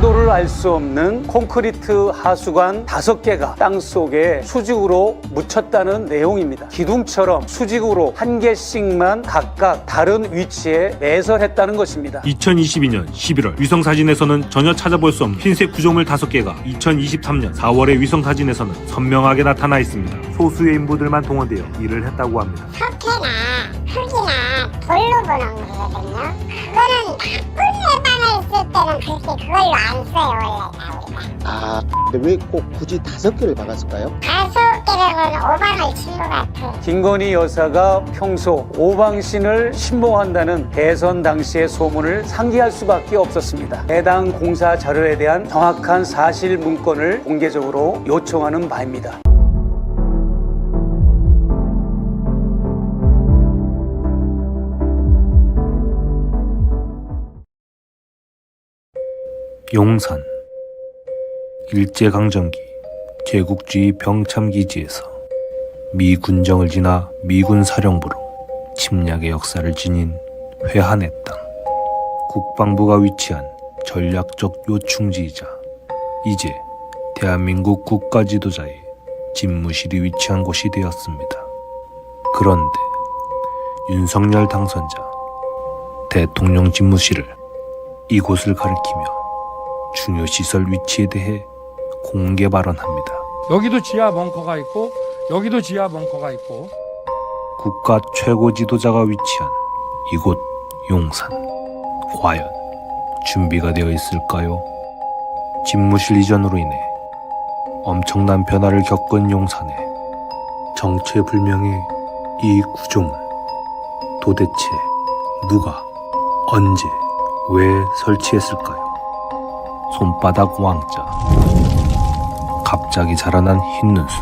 용도를 알 수 없는 콘크리트 하수관 5개가 땅속에 수직으로 묻혔다는 내용입니다. 기둥처럼 수직으로 한 개씩만 각각 다른 위치에 매설했다는 것입니다. 2022년 11월 위성사진에서는 전혀 찾아볼 수 없는 흰색 구조물 5개가 2023년 4월의 위성사진에서는 선명하게 나타나 있습니다. 소수의 인부들만 동원되어 일을 했다고 합니다. 석회나 흙이나 돌로 보는 거거든요. 그거는 꿀에 땅을 쓸 때는 그렇게 그걸로 안 써요, 원래 우리가. 근데 왜 꼭 굳이 5개를 박았을까요? 5개를 오방을 친 것 같아. 김건희 여사가 평소 오방신을 신봉한다는 대선 당시의 소문을 상기할 수밖에 없었습니다. 해당 공사 자료에 대한 정확한 사실 문건을 공개적으로 요청하는 바입니다. 용산 일제강점기 제국주의 병참기지에서 미 군정을 지나 미군 사령부로 침략의 역사를 지닌 회한의 땅. 국방부가 위치한 전략적 요충지이자 이제 대한민국 국가지도자의 집무실이 위치한 곳이 되었습니다. 그런데 윤석열 당선자 대통령 집무실을 이곳을 가리키며 중요시설 위치에 대해 공개 발언합니다. 여기도 지하 벙커가 있고 여기도 지하 벙커가 있고. 국가 최고 지도자가 위치한 이곳 용산, 과연 준비가 되어 있을까요? 집무실 이전으로 인해 엄청난 변화를 겪은 용산에 정체불명의 이 구조물, 도대체 누가 언제 왜 설치했을까요? 손바닥 왕자, 갑자기 자라난 흰 눈수,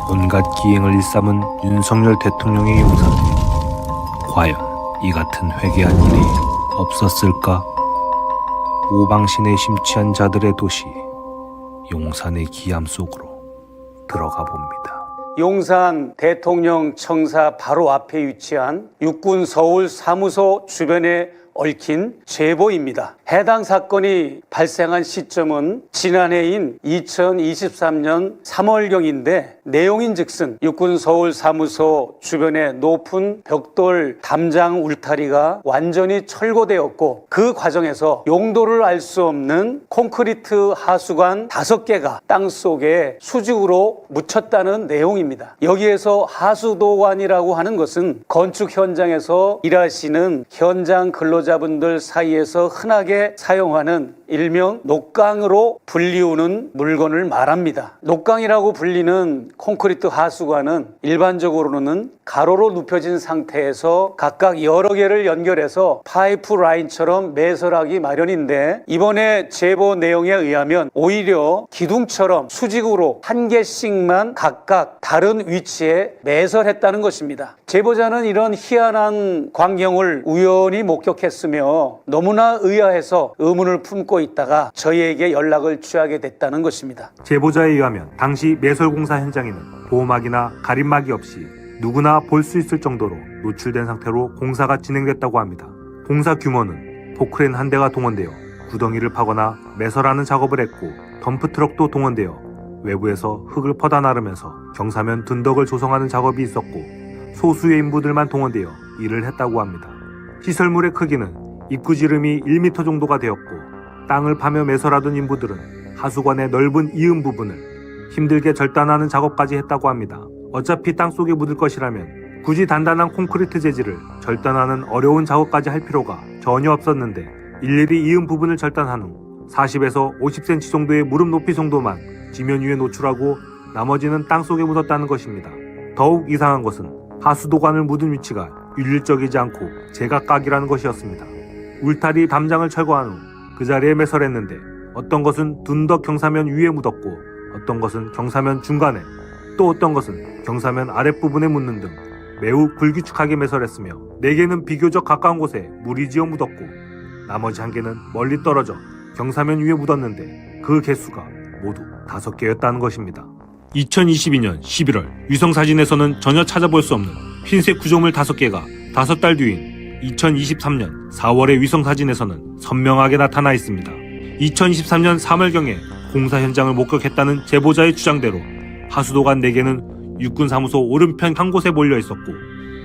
온갖 기행을 일삼은 윤석열 대통령의 용산에 과연 이 같은 회개한 일이 없었을까? 오방신에 심취한 자들의 도시 용산의 기암 속으로 들어가 봅니다. 용산 대통령 청사 바로 앞에 위치한 육군 서울 사무소 주변에 얽힌 제보입니다. 해당 사건이 발생한 시점은 지난해인 2023년 3월경인데 내용인즉슨 육군 서울 사무소 주변의 높은 벽돌 담장 울타리가 완전히 철거되었고 그 과정에서 용도를 알 수 없는 콘크리트 하수관 5개가 땅속에 수직으로 묻혔다는 내용입니다. 여기에서 하수도관이라고 하는 것은 건축 현장에서 일하시는 현장 근로자분들 사이에서 흔하게 사용하는 일명 녹강으로 불리우는 물건을 말합니다. 녹강이라고 불리는 콘크리트 하수관은 일반적으로는 가로로 눕혀진 상태에서 각각 여러 개를 연결해서 파이프 라인처럼 매설하기 마련인데 이번에 제보 내용에 의하면 오히려 기둥처럼 수직으로 한 개씩만 각각 다른 위치에 매설했다는 것입니다. 제보자는 이런 희한한 광경을 우연히 목격했으며 너무나 의아해서 의문을 품고 있다가 저희에게 연락을 취하게 됐다는 것입니다. 제보자에 의하면 당시 매설공사 현장에는 보호막이나 가림막이 없이 누구나 볼 수 있을 정도로 노출된 상태로 공사가 진행됐다고 합니다. 공사 규모는 포크레인 한 대가 동원되어 구덩이를 파거나 매설하는 작업을 했고 덤프트럭도 동원되어 외부에서 흙을 퍼다 나르면서 경사면 둔덕을 조성하는 작업이 있었고 소수의 인부들만 동원되어 일을 했다고 합니다. 시설물의 크기는 입구 지름이 1m 정도가 되었고 땅을 파며 매설하던 인부들은 하수관의 넓은 이음 부분을 힘들게 절단하는 작업까지 했다고 합니다. 어차피 땅속에 묻을 것이라면 굳이 단단한 콘크리트 재질을 절단하는 어려운 작업까지 할 필요가 전혀 없었는데 일일이 이음 부분을 절단한 후 40에서 50cm 정도의 무릎 높이 정도만 지면 위에 노출하고 나머지는 땅속에 묻었다는 것입니다. 더욱 이상한 것은 하수도관을 묻은 위치가 윤리적이지 않고 제각각이라는 것이었습니다. 울타리 담장을 철거한 후 그 자리에 매설했는데 어떤 것은 둔덕 경사면 위에 묻었고 어떤 것은 경사면 중간에 또 어떤 것은 경사면 아랫부분에 묻는 등 매우 불규칙하게 매설했으며 4개는 비교적 가까운 곳에 물이 지어 묻었고 나머지 1개는 멀리 떨어져 경사면 위에 묻었는데 그 개수가 모두 5개였다는 것입니다. 2022년 11월 위성사진에서는 전혀 찾아볼 수 없는 흰색 구조물 5개가 5달 뒤인 2023년 4월의 위성사진에서는 선명하게 나타나 있습니다. 2023년 3월경에 공사 현장을 목격했다는 제보자의 주장대로 하수도관 4개는 육군사무소 오른편 한 곳에 몰려 있었고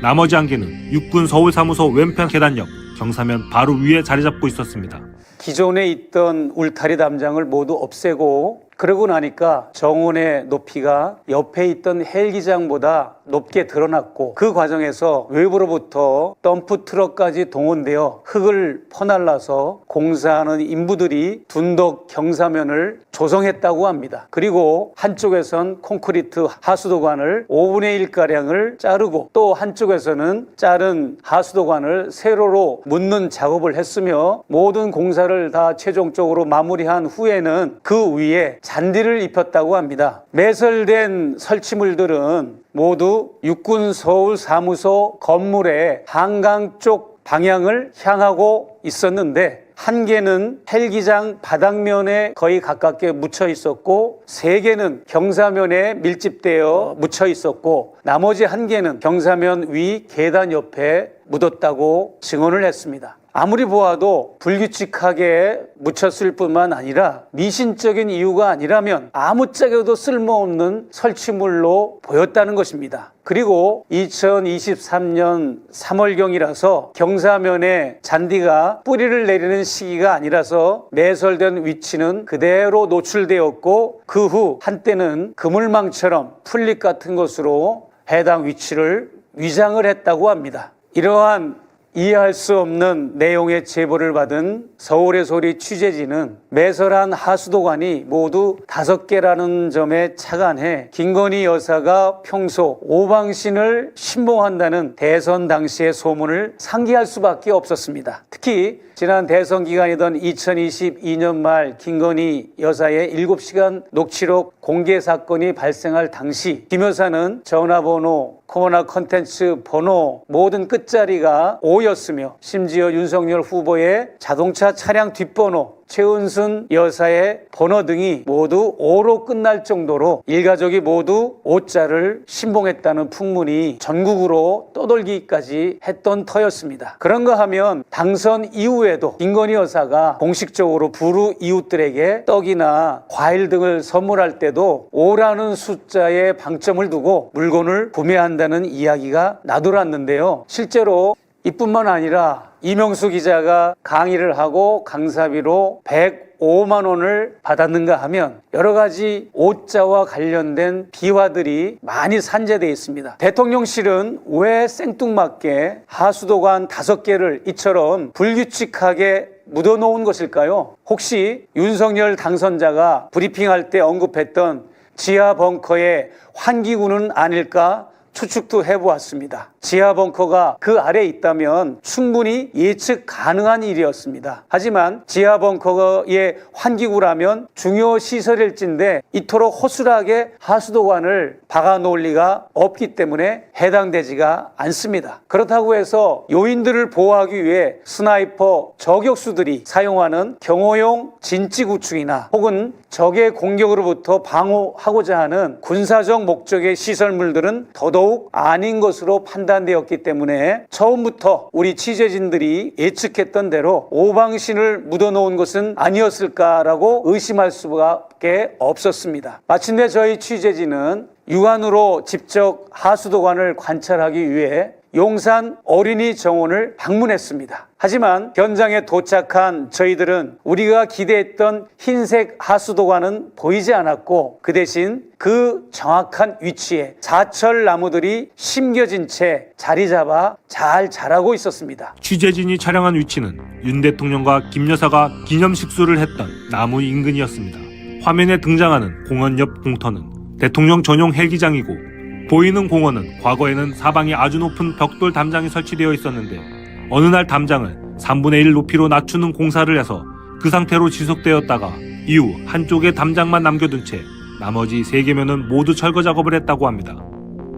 나머지 1개는 육군 서울사무소 왼편 계단 옆 경사면 바로 위에 자리 잡고 있었습니다. 기존에 있던 울타리 담장을 모두 없애고 그러고 나니까 정원의 높이가 옆에 있던 헬기장보다 높게 드러났고 그 과정에서 외부로부터 덤프 트럭까지 동원되어 흙을 퍼날라서 공사하는 인부들이 둔덕 경사면을 조성했다고 합니다. 그리고 한쪽에선 콘크리트 하수도관을 5분의 1가량을 자르고 또 한쪽에서는 자른 하수도관을 세로로 묻는 작업을 했으며 모든 공사를 다 최종적으로 마무리한 후에는 그 위에 잔디를 입혔다고 합니다. 매설된 설치물들은 모두 육군 서울 사무소 건물의 한강 쪽 방향을 향하고 있었는데 한 개는 헬기장 바닥면에 거의 가깝게 묻혀 있었고 3개는 경사면에 밀집되어 묻혀 있었고 나머지 1개는 경사면 위 계단 옆에 묻었다고 증언을 했습니다. 아무리 보아도 불규칙하게 묻혔을 뿐만 아니라 미신적인 이유가 아니라면 아무짝에도 쓸모없는 설치물로 보였다는 것입니다. 그리고 2023년 3월경이라서 경사면에 잔디가 뿌리를 내리는 시기가 아니라서 매설된 위치는 그대로 노출되었고 그 후 한때는 그물망처럼 풀잎 같은 것으로 해당 위치를 위장을 했다고 합니다. 이러한 이해할 수 없는 내용의 제보를 받은 서울의 소리 취재진은 매설한 하수도관이 모두 5개라는 점에 착안해 김건희 여사가 평소 오방신을 신봉한다는 대선 당시의 소문을 상기할 수밖에 없었습니다. 특히 지난 대선 기간이던 2022년 말 김건희 여사의 7시간 녹취록 공개 사건이 발생할 당시 김 여사는 전화번호, 코로나 컨텐츠 번호 모든 끝자리가 5였으며 심지어 윤석열 후보의 자동차 차량 뒷번호, 최은순 여사의 번호 등이 모두 5로 끝날 정도로 일가족이 모두 5자를 신봉했다는 풍문이 전국으로 떠돌기까지 했던 터였습니다. 그런가 하면 당선 이후에도 김건희 여사가 공식적으로 부르 이웃들에게 떡이나 과일 등을 선물할 때도 5라는 숫자에 방점을 두고 물건을 구매한다는 이야기가 나돌았는데요. 실제로 이뿐만 아니라 이명수 기자가 강의를 하고 강사비로 105만 원을 받았는가 하면 여러 가지 5자와 관련된 비화들이 많이 산재되어 있습니다. 대통령실은 왜 생뚱맞게 하수도관 5개를 이처럼 불규칙하게 묻어놓은 것일까요? 혹시 윤석열 당선자가 브리핑할 때 언급했던 지하 벙커의 환기구는 아닐까 추측도 해보았습니다. 지하 벙커가 그 아래에 있다면 충분히 예측 가능한 일이었습니다. 하지만 지하 벙커의 환기구라면 중요 시설일진데 이토록 허술하게 하수도관을 박아놓을 리가 없기 때문에 해당되지가 않습니다. 그렇다고 해서 요인들을 보호하기 위해 스나이퍼 저격수들이 사용하는 경호용 진지구축이나 혹은 적의 공격으로부터 방어하고자 하는 군사적 목적의 시설물들은 더더욱 아닌 것으로 판단되었기 때문에 처음부터 우리 취재진들이 예측했던 대로 오방신을 묻어놓은 것은 아니었을까라고 의심할 수밖에 없었습니다. 마침내 저희 취재진은 육안으로 직접 하수도관을 관찰하기 위해 용산 어린이 정원을 방문했습니다. 하지만 현장에 도착한 저희들은 우리가 기대했던 흰색 하수도관은 보이지 않았고 그 대신 그 정확한 위치에 사철 나무들이 심겨진 채 자리 잡아 잘 자라고 있었습니다. 취재진이 촬영한 위치는 윤 대통령과 김 여사가 기념식수를 했던 나무 인근이었습니다. 화면에 등장하는 공원 옆 공터는 대통령 전용 헬기장이고 보이는 공원은 과거에는 사방에 아주 높은 벽돌 담장이 설치되어 있었는데 어느 날 담장을 3분의 1 높이로 낮추는 공사를 해서 그 상태로 지속되었다가 이후 한쪽에 담장만 남겨둔 채 나머지 3개면은 모두 철거 작업을 했다고 합니다.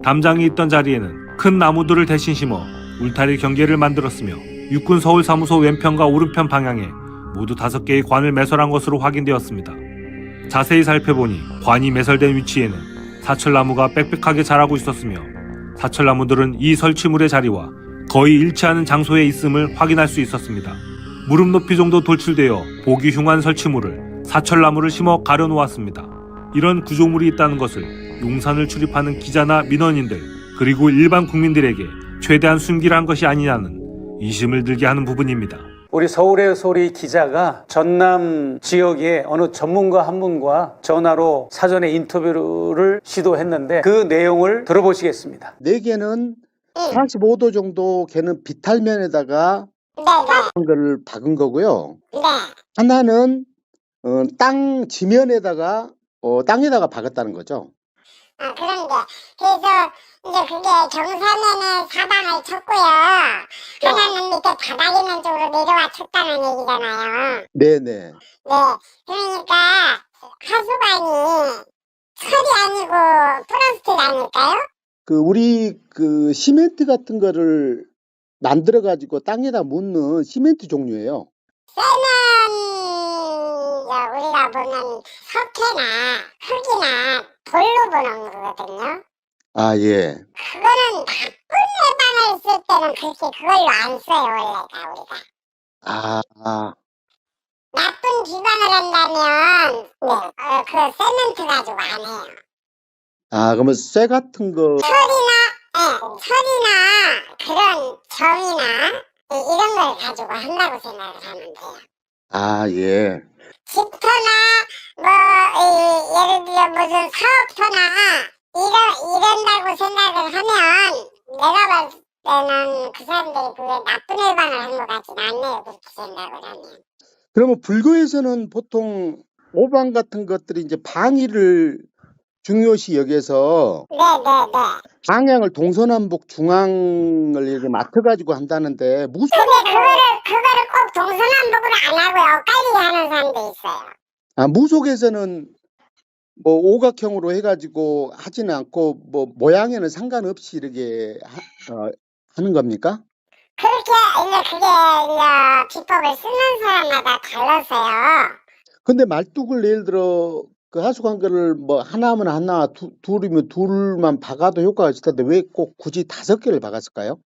담장이 있던 자리에는 큰 나무들을 대신 심어 울타리 경계를 만들었으며 육군 서울사무소 왼편과 오른편 방향에 모두 5개의 관을 매설한 것으로 확인되었습니다. 자세히 살펴보니 관이 매설된 위치에는 사철나무가 빽빽하게 자라고 있었으며 사철나무들은 이 설치물의 자리와 거의 일치하는 장소에 있음을 확인할 수 있었습니다. 무릎 높이 정도 돌출되어 보기 흉한 설치물을 사철나무를 심어 가려놓았습니다. 이런 구조물이 있다는 것을 용산을 출입하는 기자나 민원인들 그리고 일반 국민들에게 최대한 숨기려 한 것이 아니냐는 의심을 들게 하는 부분입니다. 우리 서울의 소리 기자가 전남 지역의 어느 전문가 한 분과 전화로 사전에 인터뷰를 시도했는데 그 내용을 들어보시겠습니다. 4개는 45도 정도 걔는 비탈면에다가 네네. 한 거를 박은 거고요. 네. 하나는 땅 지면에다가 땅에다가 박았다는 거죠. 그런데 그래서 이제 그게 경사면에 사방을 쳤고요. 하나는 밑에 바닥 있는 쪽으로 내려와 쳤다는 얘기잖아요. 네네. 네. 그러니까 하수관이 철이 아니고 플라스틱 아닐까요? 우리 시멘트 같은 거를 만들어 가지고 땅에다 묻는 시멘트 종류예요. 우리가 보는 석회나 흙이나 돌로 보는 거거든요. 아, 예. 그거는 나쁜 예방을 쓸 때는 그렇게 그걸로 안 써요, 원래가 우리가. 아, 나쁜 기관을 한다면 그 세멘트 가지고 안 해요. 그러면 쇠 같은 거. 철이나 그런 정이나 이런 걸 가지고 한다고 생각을 하면 돼요. 아, 예. 집터나 예를 들어 무슨 사업터나 이런다고 생각을 하면 내가 봤을 때는 그 사람들이 그게 나쁜 예방을 한 것 같진 않네요. 그렇게 생각을 하면. 그러면 불교에서는 보통 오방 같은 것들이 이제 방위를 중요시 여겨서 네네네. 방향을 동서남북 중앙을 이렇게 맡아가지고 한다는데 근데 그거를 꼭 동서남북으로 안 하고요. 엇갈리게 하는 사람도 있어요. 무속에서는 뭐 오각형으로 해가지고 하지는 않고 뭐 모양에는 상관없이 이렇게 하는 겁니까? 그렇게 이제 그게 기법을 쓰는 사람마다 달라서요. 근데 말뚝을 예를 들어 그 하수관계를 뭐 하나면 하나, 둘이면 둘만 박아도 효과가 있을 텐데 왜 꼭 굳이 5개를 박았을까요?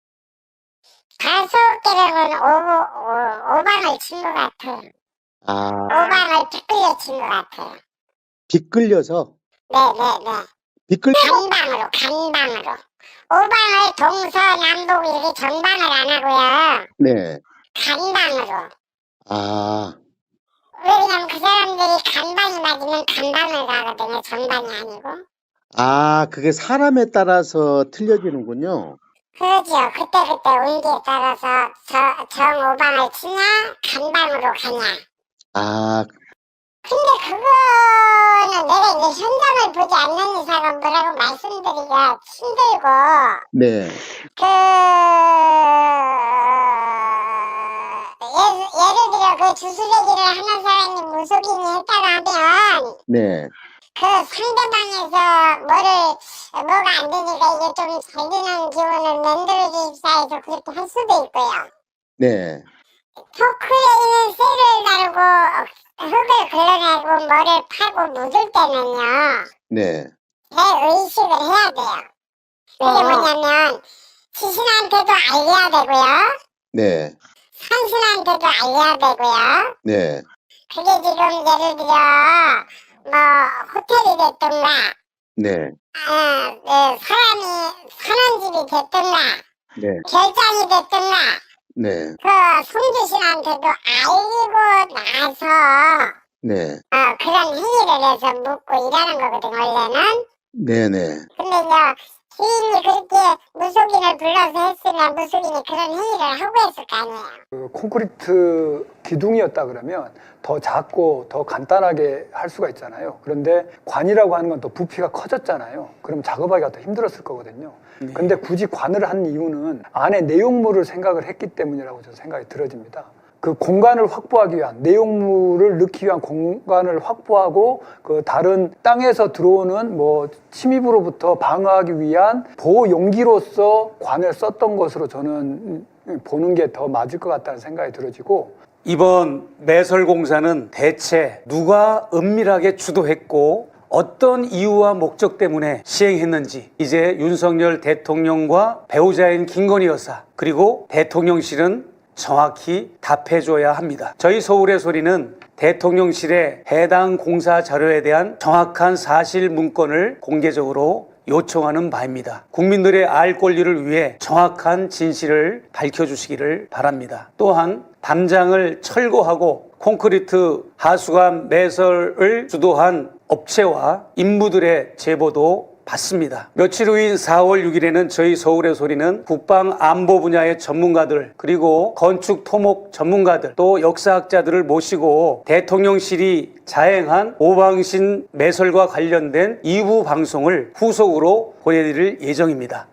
5개를 오방을 친 것 같아요. 오방을 빗끌려 친 것 같아요. 빗끌려서? 네네네. 간방으로. 오방을 동서남북 이렇게 정방을 안 하고요. 네. 간방으로. 왜냐면 그 사람들이 간방이 맞으면 간방을 가거든요. 정방이 아니고. 그게 사람에 따라서 틀려지는군요. 그러죠. 그때 운기에 따라서 정오방을 치냐 간방으로 가냐. 근데 그거는 내가 이제 현장을 보지 않는 이상은 뭐라고 말씀드리기가 힘들고. 네. 예를 들어 그 주술얘기를 하는 사람이 무속인이 했다고 하면. 네. 그 상대방에서 뭐가 안 되니까 이게 좀 잘 되는 기운을 만들어 주십사 해서 그렇게 할 수도 있고요. 네. 포크에 있는 쇠를 다루고 흙을 걸러내고 뭐를 파고 묻을 때는요. 네. 의식을 해야 돼요. 그게 뭐냐면 시신한테도 알려야 되고요. 네. 산신한테도 알려야 되고요. 네. 그게 지금 예를 들어 호텔이 됐던가 네. 사람이 사는 집이 됐던가 네. 결장이 됐던가 네. 그 손주신한테도 알리고 나서 네. 그런 행위를 해서 묻고 일하는 거거든 원래는. 네네. 근데 이제 주인이 그렇게 무속인을 불러서 했으면 무속인이 그런 행위를 하고 했을 거 아니에요. 그 콘크리트 기둥이었다 그러면 더 작고 더 간단하게 할 수가 있잖아요. 그런데 관이라고 하는 건 또 부피가 커졌잖아요. 그럼 작업하기가 더 힘들었을 거거든요. 근데 굳이 관을 한 이유는 안에 내용물을 생각을 했기 때문이라고 저는 생각이 들어집니다. 그 공간을 확보하기 위한, 내용물을 넣기 위한 공간을 확보하고 그 다른 땅에서 들어오는 침입으로부터 방어하기 위한 보호 용기로서 관을 썼던 것으로 저는 보는 게 더 맞을 것 같다는 생각이 들어지고, 이번 매설공사는 대체 누가 은밀하게 주도했고 어떤 이유와 목적 때문에 시행했는지 이제 윤석열 대통령과 배우자인 김건희 여사 그리고 대통령실은 정확히 답해줘야 합니다. 저희 서울의 소리는 대통령실에 해당 공사 자료에 대한 정확한 사실 문건을 공개적으로 요청하는 바입니다. 국민들의 알 권리를 위해 정확한 진실을 밝혀주시기를 바랍니다. 또한 담장을 철거하고 콘크리트 하수관 매설을 주도한 업체와 인부들의 제보도 받습니다. 며칠 후인 4월 6일에는 저희 서울의 소리는 국방 안보 분야의 전문가들, 그리고 건축 토목 전문가들, 또 역사학자들을 모시고 대통령실이 자행한 오방신 매설과 관련된 2부 방송을 후속으로 보내드릴 예정입니다.